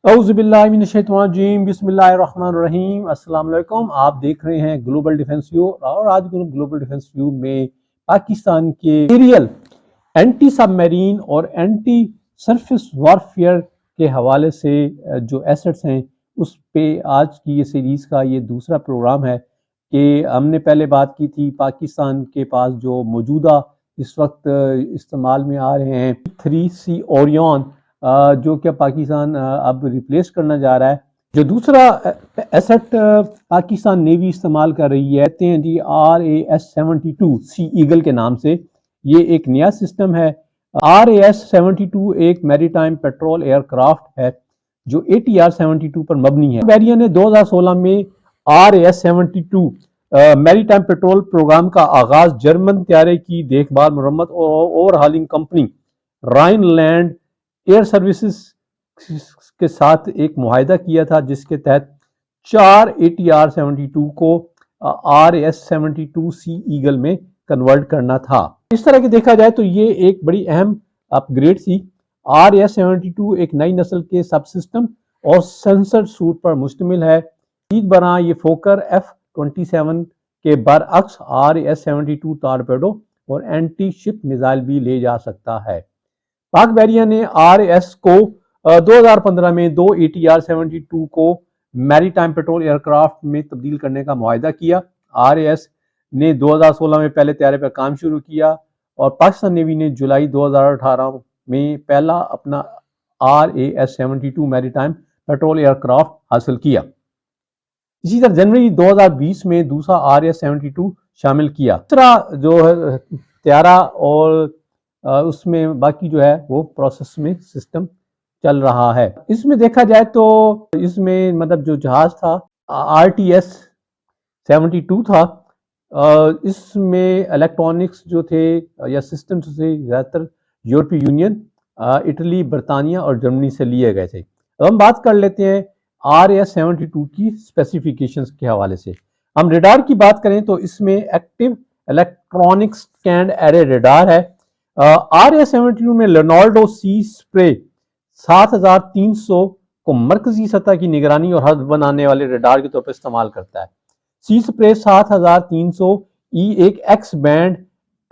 औज़ुबिल्लाहिमिनश्शैतानिर्रजीम बिस्मिल्लाहिर्रहमानिर्रहीम। अस्सलाम वालेकुम। आप देख रहे हैं ग्लोबल डिफेंस व्यू और आज ग्लोबल डिफेंस व्यू में पाकिस्तान के एरियल एंटी सबमरीन और एंटी सरफेस वॉरफेयर के हवाले से जो एसेट्स हैं उस पे आज की ये सीरीज़ का ये दूसरा प्रोग्राम है कि हमने पहले बात की थी पाकिस्तान के पास जो मौजूदा इस वक्त इस्तेमाल में आ रहे हैं 3C ओरियन जो कि पाकिस्तान अब रिप्लेस करना जा रहा है। जो दूसरा एसेट पाकिस्तान नेवी इस्तेमाल कर रही है कहते हैं जी RAS-72 ईगल के नाम से। ये एक नया सिस्टम है। RAS-72 एक मैरीटाइम पेट्रोल एयरक्राफ्ट है जो ATR-72 पर मबनी है। बैरिया ने 2016 में RAS-72 मैरीटाइम पेट्रोल प्रोग्राम का आगाज जर्मन त्यारे की देखभाल मरम्मत और overhauling company Rhineland air services के साथ एक मुआहिदा किया था जिसके तहत 4 ATR-72 को RAS-72C ईगल में कन्वर्ट करना था। इस तरह के देखा जाए तो ये एक बड़ी अहम अपग्रेड थी। RAS-72 एक नई नस्ल के सब सिस्टम और सेंसर सूट पर मुश्तमिल है। मज़ीद बरआं ये फोकर F-27 के बरअक्स RAS-72 टॉरपेडो और एंटी शिप मिसाइल भी ले जा सकता है। पाक बैरिया ने RAS को 2015 में 2 ATR-72 को मैरीटाइम पेट्रोल एयरक्राफ्ट में तब्दील करने का मुआहिदा किया। RAS ने 2016 में पहले त्यारे पर काम शुरू किया और पाकिस्तान नेवी ने जुलाई 2018 में पहला अपना RAS-72 मैरीटाइम पेट्रोल एयरक्राफ्ट हासिल किया। इसी तरह जनवरी 2020 में दूसरा RAS-72 शामिल किया। तीसरा जो है त्यारा और उसमें बाकी जो है वो प्रोसेस में सिस्टम चल रहा है। इसमें देखा जाए तो इसमें मतलब जो जहाज था RTS-72 था। इसमें इलेक्ट्रॉनिक्स जो थे या सिस्टम्स थे ज़्यादातर यूरोपीय यूनियन, इटली, बरतानिया और जर्मनी से लिए गए थे। अब हम बात कर लेते हैं RAS-72 की स्पेसिफिकेशंस के हवाले से। हम रेडार की बात करें तो इसमें active electronic scanned array radar है। RAS-72 में लेनार्डो सी स्प्रे 7300 को मरकजी सतह की निगरानी और हद बनाने वाले रेडार के तौर पर इस्तेमाल करता है। सी स्प्रे 7300 एक x band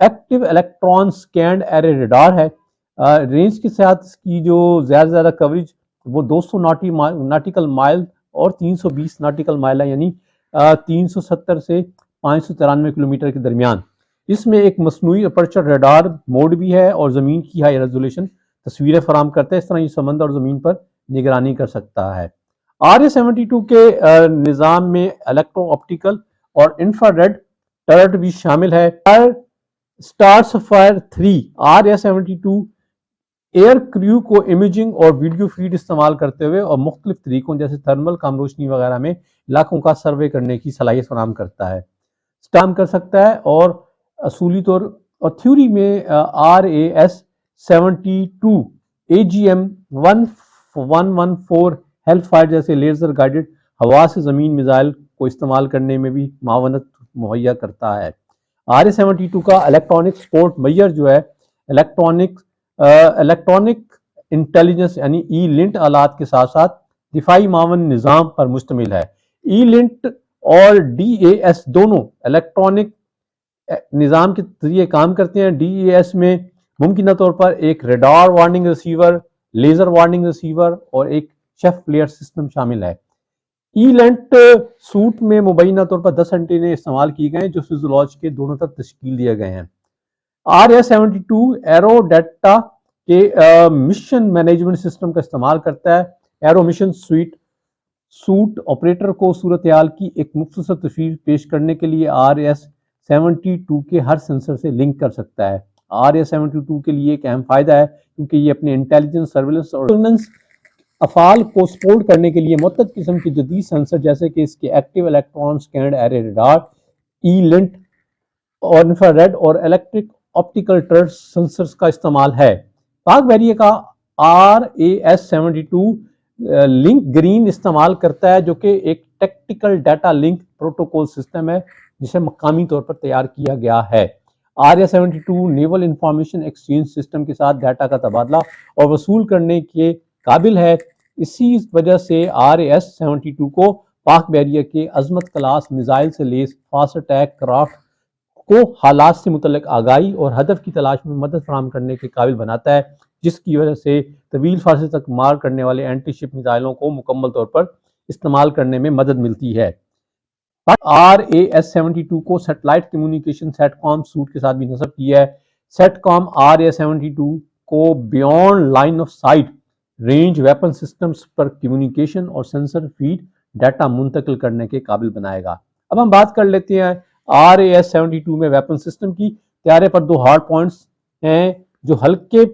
active electron scanned array radar है। रेंज के साथ इसकी जो ज़्यादा कवरेज वो 200 नॉटिकल माइल और 320 नॉटिकल माइल है, यानी 370 से 593 किलोमीटर के दरमियान। इसमें एक मसनूई अपर्चर रेडार मोड भी है और ज़मीन की हाई रेजोल्यूशन तस्वीरें फराहम करता है। इस तरह ये समंदर और ज़मीन पर निगरानी कर सकता है। RAS-72 के निज़ाम में इलेक्ट्रो ऑप्टिकल और इंफ्रारेड टर्रेट भी शामिल है। Star sapphire 3 RAS-72 air crew को इमेजिंग और वीडियो फीड इस्तेमाल करते हुए और मुख्तलिफ तरीकों जैसे थर्मल, कम रोशनी वगैरह में इलाकों का सर्वे करने की सलाहियत फराहम करता है, स्टाम कर सकता है। और असूली तौर और थ्योरी में RAS-72 AGM-1114 हेल्फायर जैसे लेजर गाइडेड हवा से ज़मीन मिसाइल को इस्तेमाल करने में भी मावनत मुहैया करता है। RAS-72 का इलेक्ट्रॉनिक सपोर्ट मैयर जो है इलेक्ट्रॉनिक इंटेलिजेंस यानी E-लिंट आलात के साथ साथ दिफाई मावन निज़ाम पर मुश्तमिल है। E-लिंट और DAS दोनों इलेक्ट्रॉनिक निज़ाम के जरिए काम करते हैं। DAS में मुमकिन तौर पर एक radar warning receiver, laser warning receiver और एक शेफ फ्लेयर सिस्टम शामिल है। E-लिंट सूट में मुबैना तौर पर 10 एंटीने इस्तेमाल किए गए जो फ्यूज़ेलाज के दोनों तरफ तश्कील दिए गए हैं। RAS-72 एरो डाटा के मिशन मैनेजमेंट सिस्टम का इस्तेमाल करता है। एरो मिशन सूट ऑपरेटर को सूरत हाल की एक मुख्तसर तस्वीर पेश करने के लिए RAS-72 के हर सेंसर से लिंक कर सकता है। RAS-72 के लिए एक अहम फायदा है क्योंकि ये अपने इंटेलिजेंस, सर्विलेंस और गवर्नेंस अफाल को सपोर्ट करने के लिए मुतअद्दिद किस्म के जदीद सेंसर जैसे कि इसके active electron scanned array radar, E-लिंट और इंफ्रारेड और इलेक्ट्रिक ऑप्टिकल टर्रेट सेंसर्स का इस्तेमाल है। पाक बैरिया का RAS-72 लिंक ग्रीन इस्तेमाल करता है जो कि एक tactical data link protocol system है जिसे मकामी तौर पर तैयार किया गया है। RAS-72 naval information exchange system के साथ डाटा का तबादला और वसूल करने के काबिल है। اسی وجہ سے RAS-72 کو پاک بحریہ کے عظمت کلاس میزائل سے لیس فاسٹ اٹیک کرافٹ کو حالات سے متعلق آگاہی اور ہدف کی تلاش میں مدد فراہم کرنے کے قابل بناتا ہے، جس کی وجہ سے طویل فاصلے تک مار کرنے والے اینٹی شپ میزائلوں کو مکمل طور پر استعمال کرنے میں مدد ملتی ہے۔ RAS-72 کو سیٹلائٹ کمیونیکیشن سیٹ کام سوٹ کے ساتھ بھی نصب کیا ہے۔ سیٹ کام RAS-72 کو beyond line of sight range weapon systems per communication اور سینسر فیڈ ڈیٹا منتقل کرنے کے قابل بنائے گا۔ اب ہم بات کر لیتے ہیں RAS-72 میں ویپن سسٹم کی۔ طیارے پر 2 ہارڈ پوائنٹس ہیں جو ہلکے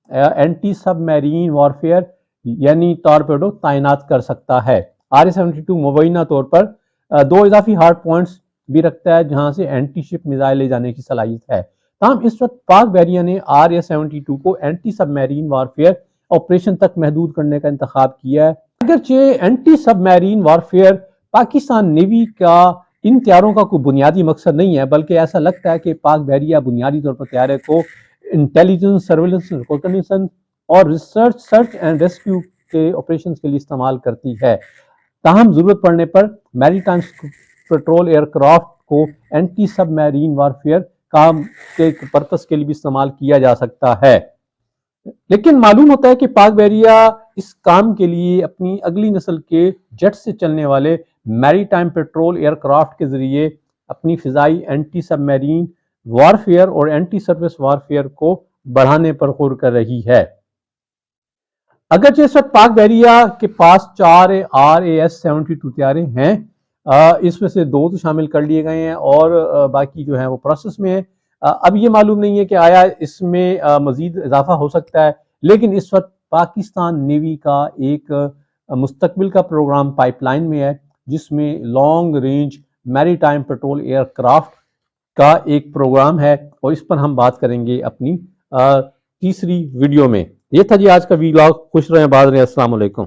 اینٹی سب میرین وارفیئر یعنی ٹارپیڈو تعینات کر سکتا ہے۔ RAS-72 مبینہ طور پر 2 اضافی ہارڈ پوائنٹس بھی رکھتا ہے جہاں سے اینٹی شپ میزائل لے جانے کی صلاحیت ہے۔ تاہم اس وقت پاک بحریہ نے RAS-72 کو اینٹی سب میرین وارفیئر آپریشن تک محدود کرنے کا انتخاب کیا ہے۔ اگرچہ اینٹی سب میرین وارفیئر پاکستان نیوی کا ان طیاروں کا کوئی بنیادی مقصد نہیں ہے، بلکہ ایسا لگتا ہے کہ پاک بحریہ بنیادی طور پر طیارے کو انٹیلیجنس، سرویلنس، ریکگنیشن اور ریسرچ سرچ اینڈ ریسکیو کے آپریشنز کے لیے استعمال کرتی ہے۔ تاہم ضرورت پڑنے پر میری ٹائم پیٹرول ایئر کرافٹ کو اینٹی سب میرین وارفیئر کام کے پرپس کے لیے بھی استعمال کیا جا سکتا ہے۔ لیکن معلوم ہوتا ہے کہ پاک بحریہ اس کام کے لیے اپنی اگلی نسل کے جیٹ سے چلنے والے میری ٹائم پیٹرول ایئر کرافٹ کے ذریعے اپنی فضائی اینٹی سب میرین وارفیئر اور اینٹی سروس وارفیئر کو بڑھانے پر غور کر رہی ہے۔ اگرچہ اس وقت پاک بحریہ کے پاس 4 RAS-72 طیارے ہیں، اس میں سے 2 تو شامل کر لیے گئے ہیں اور باقی جو ہیں وہ پروسیس میں ہیں۔ اب یہ معلوم نہیں ہے کہ آیا اس میں مزید اضافہ ہو سکتا ہے، لیکن اس وقت پاکستان نیوی کا ایک مستقبل کا پروگرام پائپ لائن میں ہے، جس میں لانگ رینج میری ٹائم پیٹرول ایئر کرافٹ کا ایک پروگرام ہے، اور اس پر ہم بات کریں گے اپنی تیسری ویڈیو میں۔ یہ تھا جی آج کا ویلاگ۔ خوش رہیں، آباد رہیں، السلام علیکم۔